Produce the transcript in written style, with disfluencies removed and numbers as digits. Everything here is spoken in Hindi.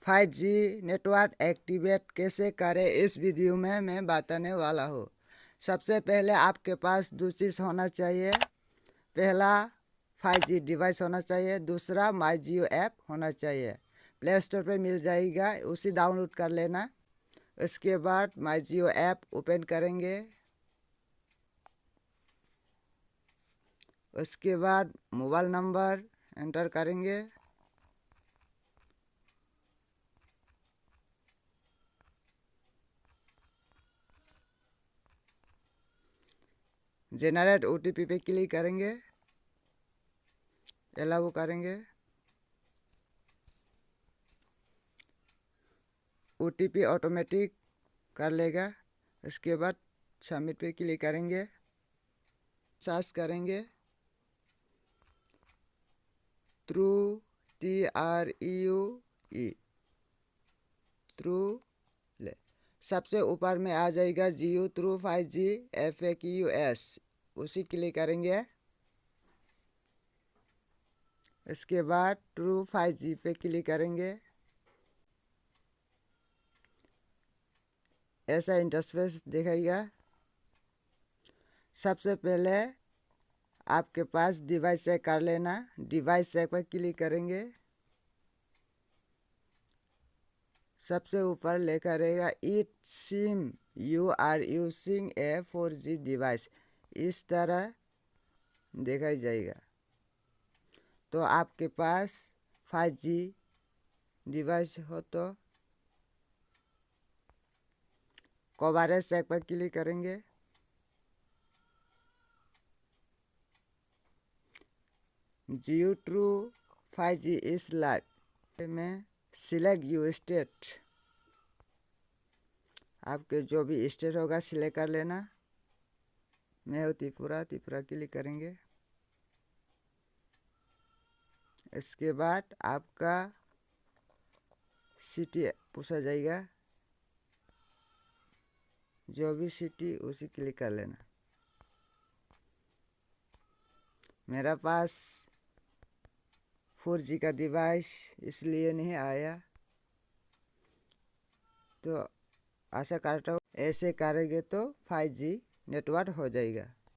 5G नेटवर्क एक्टिवेट कैसे करें इस वीडियो में मैं बताने वाला हूँ। सबसे पहले आपके पास दो चीज़ होना चाहिए। पहला 5G डिवाइस होना चाहिए, दूसरा माई जियो ऐप होना चाहिए। प्ले स्टोर पे मिल जाएगा, उसी डाउनलोड कर लेना। उसके बाद माई जियो ऐप ओपन करेंगे। उसके बाद मोबाइल नंबर एंटर करेंगे। जनरेट OTP पे क्लिक करेंगे, अलाउ करेंगे। OTP ऑटोमेटिक कर लेगा। उसके बाद सबमिट पे क्लिक करेंगे, सर्च करेंगे ट्रू TRUE ट्रू। सबसे ऊपर में आ जाएगा जियो ट्रू 5G FAQs, उसी क्लिक करेंगे। इसके बाद ट्रू 5G पे क्लिक करेंगे। ऐसा इंटरफेस दिखाएगा। सबसे पहले आपके पास डिवाइस चेक कर लेना। डिवाइस चेक पर क्लिक करेंगे। सबसे ऊपर लिखा रहेगा it seem you are using a 4G device, इस तरह देखा जाएगा। तो आपके पास 5G डिवाइस हो तो कवरेज चेक पर क्लिक करेंगे। जियो ट्रू 5G इस लाइव में सिलेक्ट यू स्टेट, आपके जो भी स्टेट होगा सिलेक्ट कर लेना। मैं हूँ त्रिपुरा, त्रिपुरा क्लिक करेंगे। इसके बाद आपका सिटी पूछा जाएगा, जो भी सिटी उसी क्लिक कर लेना। मेरा पास 4G का डिवाइस इसलिए नहीं आया, तो आशा करता हूँ ऐसे करेंगे तो 5G नेटवर्क हो जाएगा।